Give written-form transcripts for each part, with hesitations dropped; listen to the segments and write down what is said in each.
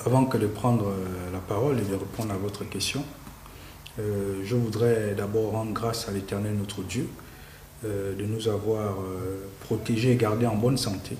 Avant que de prendre la parole et de répondre à votre question, je voudrais d'abord rendre grâce à l'Éternel notre Dieu de nous avoir protégés et gardés en bonne santé,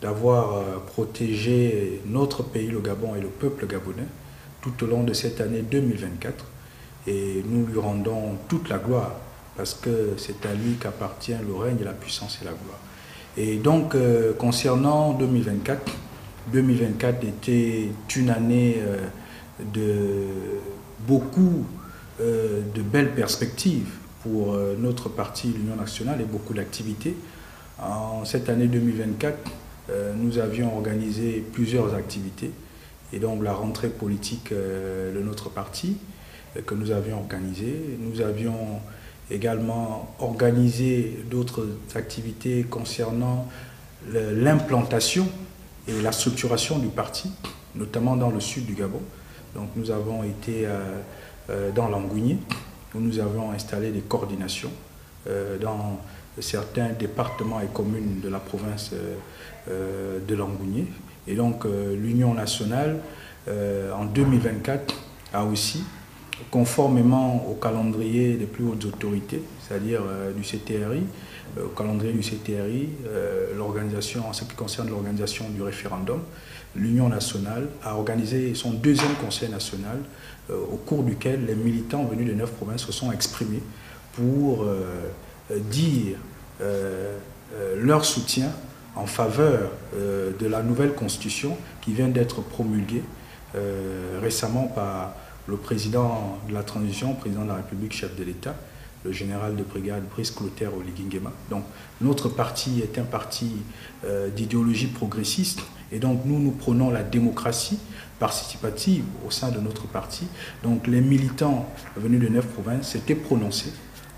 d'avoir protégé notre pays, le Gabon, et le peuple gabonais tout au long de cette année 2024. Et nous lui rendons toute la gloire, parce que c'est à lui qu'appartient le règne, la puissance et la gloire. Et donc, concernant 2024, 2024 était une année de beaucoup de belles perspectives pour notre parti, l'Union nationale, et beaucoup d'activités. En cette année 2024, nous avions organisé plusieurs activités, et donc la rentrée politique de notre parti que nous avions organisée. Nous avions également organisé d'autres activités concernant l'implantation et la structuration du parti, notamment dans le sud du Gabon. Donc nous avons été dans l'Angounié, où nous avons installé des coordinations dans certains départements et communes de la province de l'Angounié. Et donc l'Union nationale, en 2024, a aussi, conformément au calendrier des plus hautes autorités, c'est-à-dire du CTRI, au calendrier du CTRI, l'organisation, en ce qui concerne l'organisation du référendum, l'Union nationale a organisé son deuxième conseil national, au cours duquel les militants venus des 9 provinces se sont exprimés pour dire leur soutien en faveur de la nouvelle constitution qui vient d'être promulguée récemment par le président de la transition, président de la République, chef de l'État, le général de brigade Brice Clotaire Oligui Nguema. Donc notre parti est un parti d'idéologie progressiste, et donc nous prenons la démocratie participative au sein de notre parti. Donc les militants venus de 9 provinces s'étaient prononcés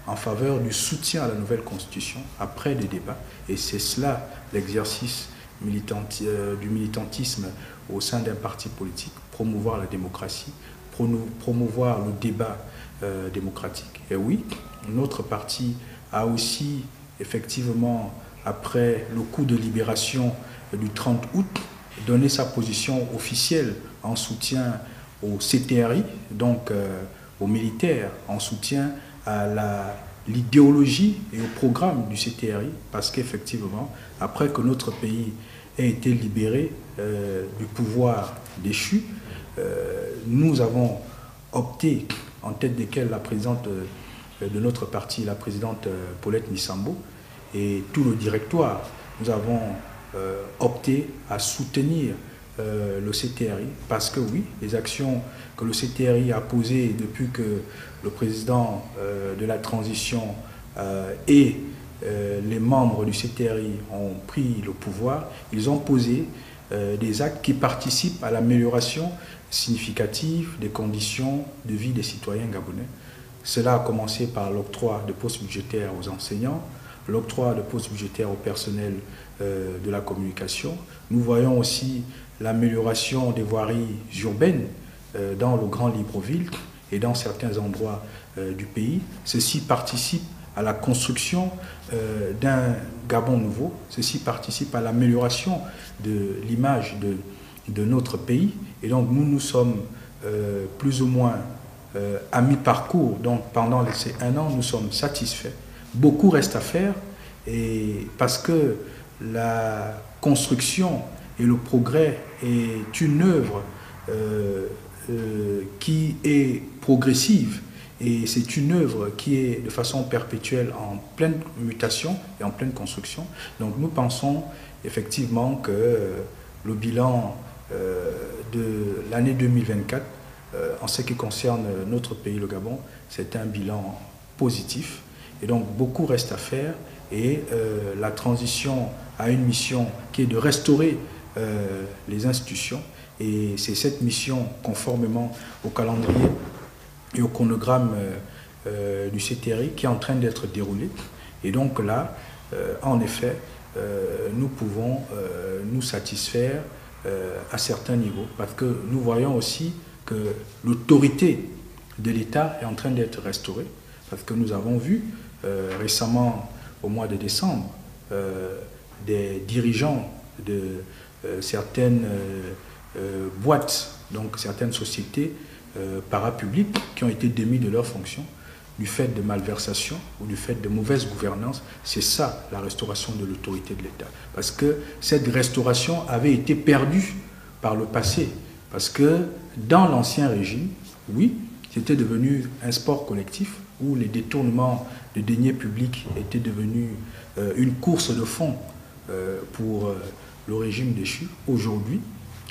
en faveur du soutien à la nouvelle constitution après des débats, et c'est cela l'exercice du militantisme au sein d'un parti politique: promouvoir la démocratie, promouvoir le débat démocratique. Et oui, notre parti a aussi, effectivement, après le coup de libération du 30 août, donné sa position officielle en soutien au CTRI, donc aux militaires, en soutien à l'idéologie et au programme du CTRI, parce qu'effectivement, après que notre pays ait été libéré du pouvoir déchu, nous avons opté, en tête desquels la présidente de notre parti, la présidente Paulette Missambo, et tout le directoire, nous avons opté à soutenir le CTRI, parce que oui, les actions que le CTRI a posées depuis que le président de la transition et les membres du CTRI ont pris le pouvoir, ils ont posé des actes qui participent à l'amélioration significative des conditions de vie des citoyens gabonais. Cela a commencé par l'octroi de postes budgétaires aux enseignants, l'octroi de postes budgétaires au personnel de la communication. Nous voyons aussi l'amélioration des voiries urbaines dans le Grand Libreville et dans certains endroits du pays. Ceci participe à la construction d'un Gabon nouveau. Ceci participe à l'amélioration de l'image de notre pays. Et donc nous sommes plus ou moins à mi-parcours. Donc pendant ces 1 an, nous sommes satisfaits. Beaucoup reste à faire, et parce que la construction et le progrès est une œuvre qui est progressive, et c'est une œuvre qui est de façon perpétuelle en pleine mutation et en pleine construction. Donc nous pensons effectivement que le bilan de l'année 2024, en ce qui concerne notre pays, le Gabon, c'est un bilan positif. Et donc beaucoup reste à faire, et la transition a une mission qui est de restaurer les institutions, et c'est cette mission, conformément au calendrier et au chronogramme du CTRI, qui est en train d'être déroulée. Et donc là, en effet, nous pouvons nous satisfaire à certains niveaux, parce que nous voyons aussi que l'autorité de l'État est en train d'être restaurée, parce que nous avons vu récemment, au mois de décembre, des dirigeants de certaines boîtes, donc certaines sociétés parapubliques qui ont été démises de leurs fonctions du fait de malversation ou du fait de mauvaise gouvernance. C'est ça la restauration de l'autorité de l'État. Parce que cette restauration avait été perdue par le passé. Parce que dans l'ancien régime, oui, c'était devenu un sport collectif où les détournements de deniers publics étaient devenus une course de fond pour le régime déchu. Aujourd'hui,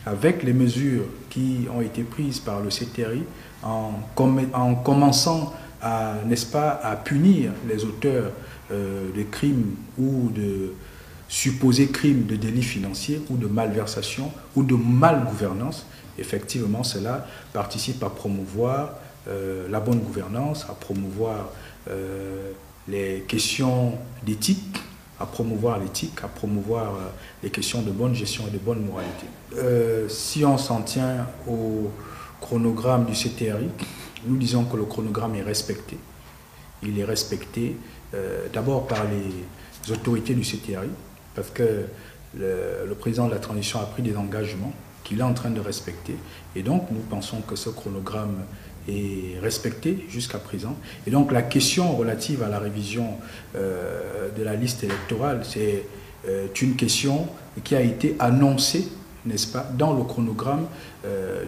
avec les mesures qui ont été prises par le CTRI, en commençant n'est-ce pas, à punir les auteurs de crimes ou de supposés crimes de délits financiers ou de malversation ou de malgouvernance, effectivement, cela participe à promouvoir la bonne gouvernance, à promouvoir les questions d'éthique, à promouvoir l'éthique, à promouvoir les questions de bonne gestion et de bonne moralité. Si on s'en tient au chronogramme du CTRI, nous disons que le chronogramme est respecté. Il est respecté d'abord par les autorités du CTRI, parce que le président de la transition a pris des engagements qu'il est en train de respecter. Et donc, nous pensons que ce chronogramme est respecté jusqu'à présent. Et donc, la question relative à la révision de la liste électorale, c'est une question qui a été annoncée, n'est-ce pas, dans le chronogramme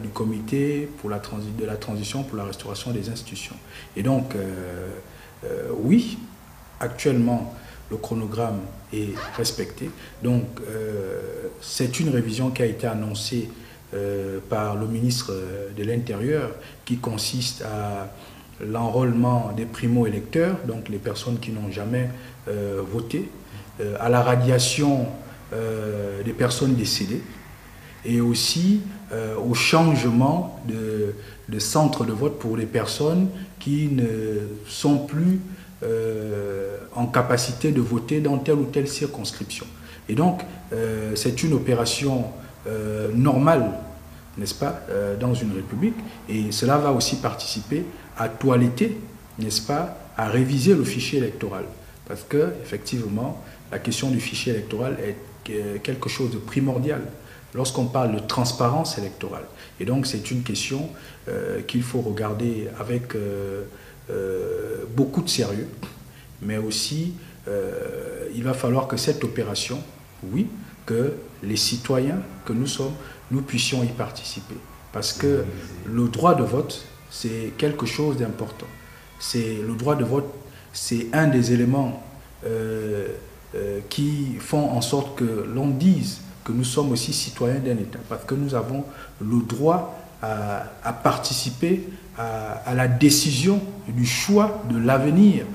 du comité de la transition pour la restauration des institutions. Et donc, oui, actuellement, le chronogramme est respecté. Donc, c'est une révision qui a été annoncée par le ministre de l'Intérieur, qui consiste à l'enrôlement des primo-électeurs, donc les personnes qui n'ont jamais voté, à la radiation des personnes décédées, et aussi au changement de centre de vote pour les personnes qui ne sont plus en capacité de voter dans telle ou telle circonscription. Et donc, c'est une opération normale, n'est-ce pas, dans une république, et cela va aussi participer à toiletter, n'est-ce pas, à réviser le fichier électoral. Parce que, effectivement, la question du fichier électoral est quelque chose de primordial lorsqu'on parle de transparence électorale. Et donc, c'est une question qu'il faut regarder avec beaucoup de sérieux, mais aussi, il va falloir que cette opération, oui, que les citoyens que nous sommes, nous puissions y participer. Parce que le droit de vote, c'est quelque chose d'important. Le droit de vote, c'est un des éléments qui font en sorte que l'on dise que nous sommes aussi citoyens d'un État, parce que nous avons le droit à participer à la décision du choix de l'avenir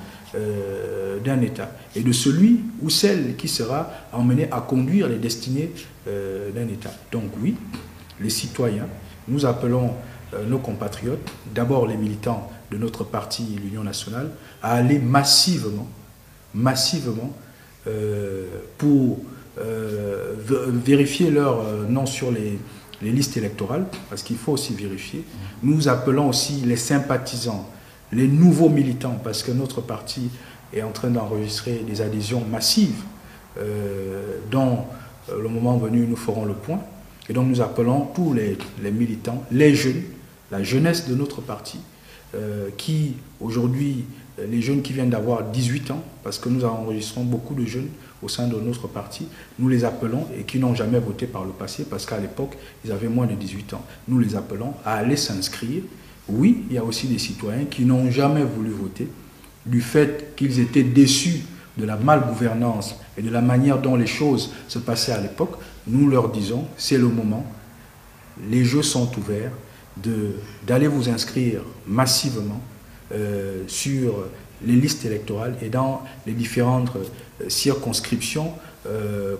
d'un État et de celui ou celle qui sera emmené à conduire les destinées d'un État. Donc oui, les citoyens, nous appelons nos compatriotes, d'abord les militants de notre parti, l'Union nationale, à aller massivement pour vérifier leur nom sur les listes électorales, parce qu'il faut aussi vérifier. Nous appelons aussi les sympathisants, les nouveaux militants, parce que notre parti est en train d'enregistrer des adhésions massives, dont le moment venu nous ferons le point. Et donc nous appelons tous les militants, les jeunes, la jeunesse de notre parti, qui aujourd'hui, les jeunes qui viennent d'avoir 18 ans, parce que nous enregistrons beaucoup de jeunes au sein de notre parti, nous les appelons, et qui n'ont jamais voté par le passé, parce qu'à l'époque, ils avaient moins de 18 ans. Nous les appelons à aller s'inscrire. Oui, il y a aussi des citoyens qui n'ont jamais voulu voter, du fait qu'ils étaient déçus de la malgouvernance et de la manière dont les choses se passaient à l'époque. Nous leur disons, c'est le moment, les jeux sont ouverts, d'aller vous inscrire massivement sur les listes électorales et dans les différentes circonscriptions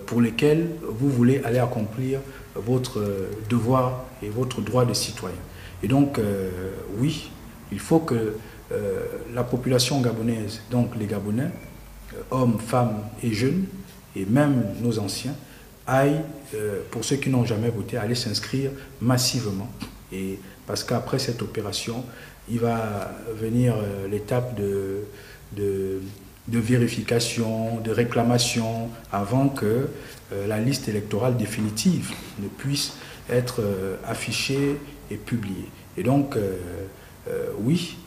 pour lesquelles vous voulez aller accomplir votre devoir et votre droit de citoyen. Et donc, oui, il faut que la population gabonaise, donc les Gabonais, hommes, femmes et jeunes, et même nos anciens, aillent, pour ceux qui n'ont jamais voté, aller s'inscrire massivement. Et parce qu'après cette opération, il va venir l'étape de vérification, de réclamation, avant que la liste électorale définitive ne puisse être affichés et publiés. Et donc, oui,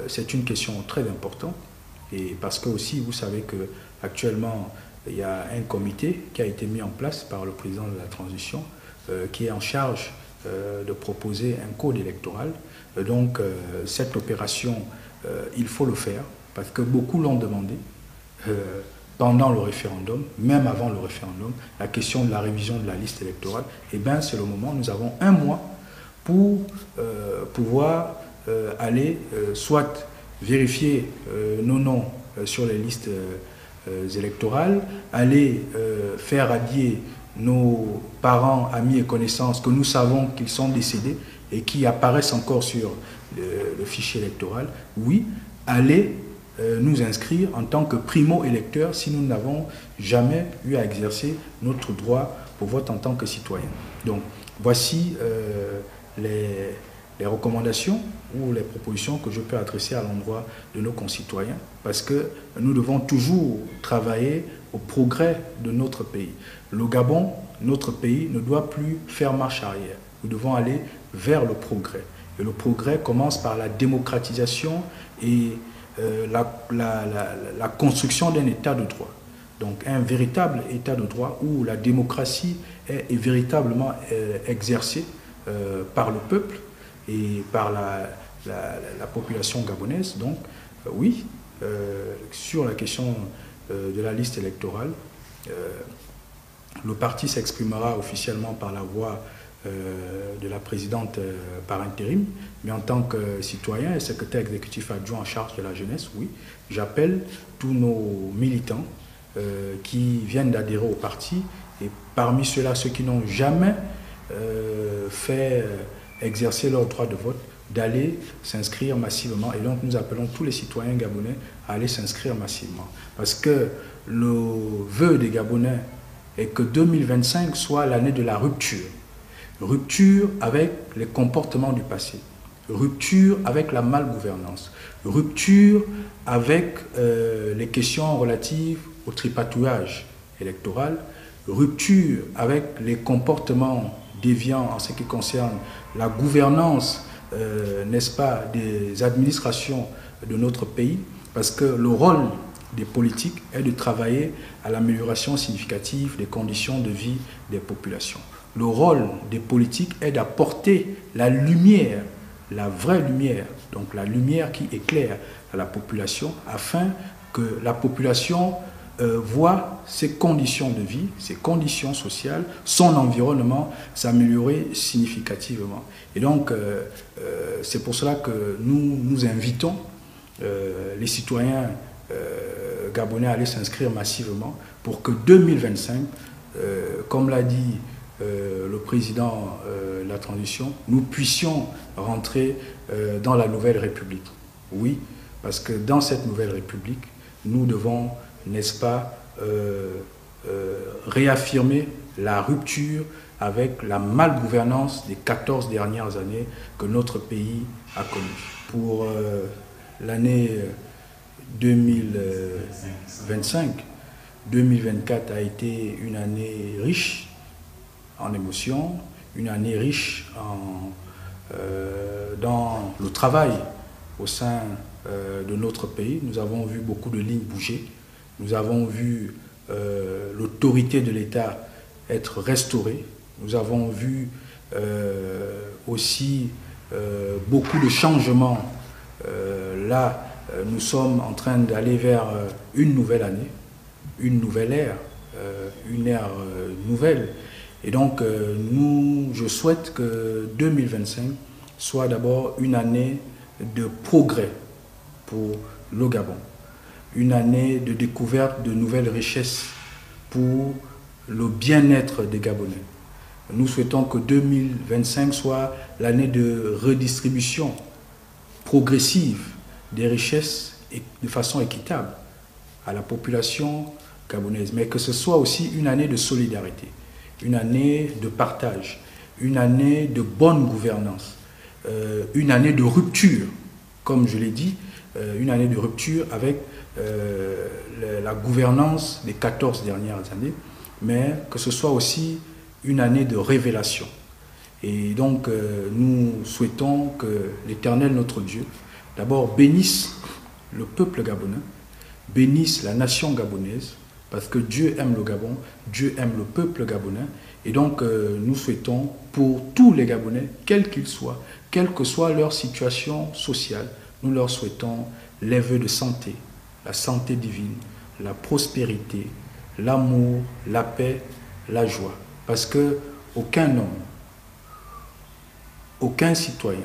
c'est une question très importante. Et parce que aussi, vous savez qu'actuellement, il y a un comité qui a été mis en place par le président de la transition qui est en charge de proposer un code électoral. Donc, cette opération, il faut le faire parce que beaucoup l'ont demandé pendant le référendum, même avant le référendum, la question de la révision de la liste électorale. Eh bien, c'est le moment, nous avons un mois pour pouvoir aller soit vérifier nos noms sur les listes électorales, aller faire radier nos parents, amis et connaissances que nous savons qu'ils sont décédés et qui apparaissent encore sur le fichier électoral. Oui, aller nous inscrire en tant que primo-électeurs si nous n'avons jamais eu à exercer notre droit au vote en tant que citoyen. Donc, voici les recommandations ou les propositions que je peux adresser à l'endroit de nos concitoyens, parce que nous devons toujours travailler au progrès de notre pays. Le Gabon, notre pays, ne doit plus faire marche arrière. Nous devons aller vers le progrès. Et le progrès commence par la démocratisation et la construction d'un état de droit. Donc un véritable état de droit où la démocratie est véritablement exercée par le peuple et par la population gabonaise. Donc oui, sur la question de la liste électorale, le parti s'exprimera officiellement par la voix de la présidente par intérim, mais en tant que citoyen et secrétaire exécutif adjoint en charge de la jeunesse, oui, j'appelle tous nos militants qui viennent d'adhérer au parti, et parmi ceux-là, ceux qui n'ont jamais fait exercer leur droit de vote, d'aller s'inscrire massivement. Et donc nous appelons tous les citoyens gabonais à aller s'inscrire massivement. Parce que le vœu des Gabonais est que 2025 soit l'année de la rupture. Rupture avec les comportements du passé. Rupture avec la malgouvernance. Rupture avec les questions relatives au tripatouillage électoral. Rupture avec les comportements déviants en ce qui concerne la gouvernance, n'est-ce pas, des administrations de notre pays, parce que le rôle des politiques est de travailler à l'amélioration significative des conditions de vie des populations. Le rôle des politiques est d'apporter la lumière, la vraie lumière, donc la lumière qui éclaire à la population, afin que la population voit ses conditions de vie, ses conditions sociales, son environnement s'améliorer significativement. Et donc, c'est pour cela que nous invitons les citoyens gabonais à aller s'inscrire massivement pour que 2025, comme l'a dit le président de la transition, nous puissions rentrer dans la nouvelle République. Oui, parce que dans cette nouvelle République, nous devons, n'est-ce pas, réaffirmer la rupture avec la malgouvernance des 14 dernières années que notre pays a connue. Pour l'année 2025, 2024 a été une année riche en émotions, une année riche dans le travail au sein de notre pays. Nous avons vu beaucoup de lignes bouger. Nous avons vu l'autorité de l'État être restaurée. Nous avons vu aussi beaucoup de changements. Là, nous sommes en train d'aller vers une nouvelle année, une nouvelle ère, une ère nouvelle. Et donc, je souhaite que 2025 soit d'abord une année de progrès pour le Gabon, une année de découverte de nouvelles richesses pour le bien-être des Gabonais. Nous souhaitons que 2025 soit l'année de redistribution progressive des richesses et de façon équitable à la population gabonaise, mais que ce soit aussi une année de solidarité, une année de partage, une année de bonne gouvernance, une année de rupture, comme je l'ai dit, une année de rupture avec la gouvernance des 14 dernières années, mais que ce soit aussi une année de révélation. Et donc, nous souhaitons que l'Éternel, notre Dieu, d'abord bénisse le peuple gabonais, bénisse la nation gabonaise, parce que Dieu aime le Gabon, Dieu aime le peuple gabonais. Et donc, nous souhaitons pour tous les Gabonais, quels qu'ils soient, quelle que soit leur situation sociale, nous leur souhaitons les vœux de santé, la santé divine, la prospérité, l'amour, la paix, la joie. Parce que aucun homme, aucun citoyen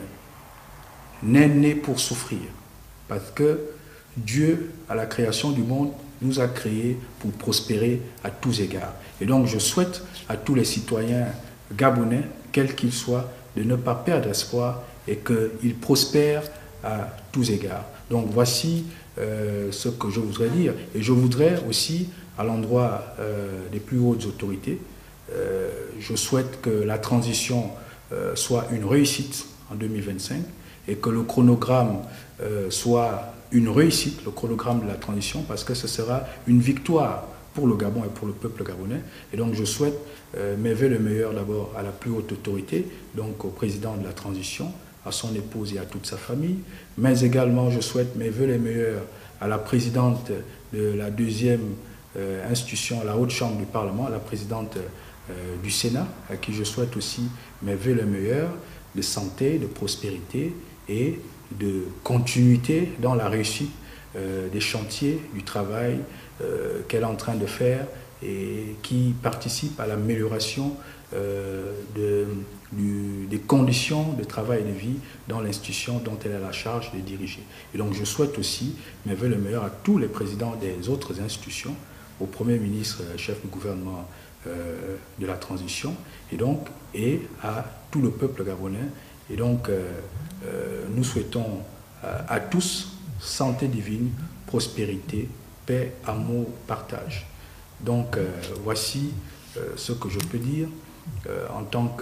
n'est né pour souffrir. Parce que Dieu, à la création du monde, nous a créés pour prospérer à tous égards. Et donc, je souhaite à tous les citoyens gabonais, quels qu'ils soient, de ne pas perdre espoir et qu'ils prospèrent à tous égards. Donc, voici ce que je voudrais dire. Et je voudrais aussi, à l'endroit des plus hautes autorités, je souhaite que la transition soit une réussite en 2025 et que le chronogramme soit une réussite, le chronogramme de la transition, parce que ce sera une victoire pour le Gabon et pour le peuple gabonais. Et donc je souhaite mes vœux le meilleur d'abord à la plus haute autorité, donc au président de la transition, à son épouse et à toute sa famille, mais également je souhaite mes vœux les meilleurs à la présidente de la deuxième institution, la haute chambre du Parlement, la présidente du Sénat, à qui je souhaite aussi mes vœux les meilleurs de santé, de prospérité et de continuité dans la réussite des chantiers, du travail qu'elle est en train de faire et qui participe à l'amélioration des conditions de travail et de vie dans l'institution dont elle a la charge de diriger. Et donc je souhaite aussi mes vœux le meilleur à tous les présidents des autres institutions, au Premier ministre, chef du gouvernement de la transition, et à tout le peuple gabonais. Et donc, nous souhaitons à tous santé divine, prospérité, paix, amour, partage. Donc, voici ce que je peux dire en tant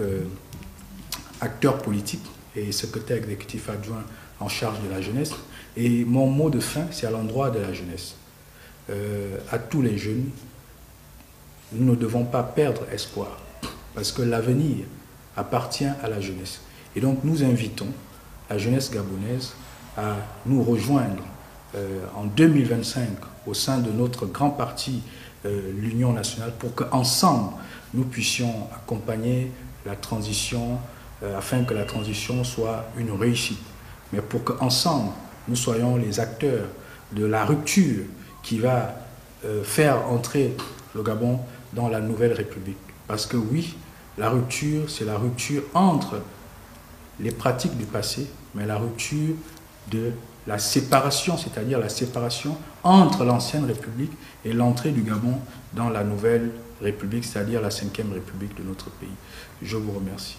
qu'acteur politique et secrétaire exécutif adjoint en charge de la jeunesse. Et mon mot de fin, c'est à l'endroit de la jeunesse. À tous les jeunes, nous ne devons pas perdre espoir, parce que l'avenir appartient à la jeunesse. Et donc nous invitons la jeunesse gabonaise à nous rejoindre en 2025 au sein de notre grand parti, l'Union nationale, pour qu'ensemble nous puissions accompagner la transition afin que la transition soit une réussite. Mais pour qu'ensemble nous soyons les acteurs de la rupture qui va faire entrer le Gabon dans la nouvelle République. Parce que oui, la rupture, c'est la rupture entre les pratiques du passé, mais la rupture de la séparation, c'est-à-dire la séparation entre l'ancienne République et l'entrée du Gabon dans la nouvelle République, c'est-à-dire la 5e République de notre pays. Je vous remercie.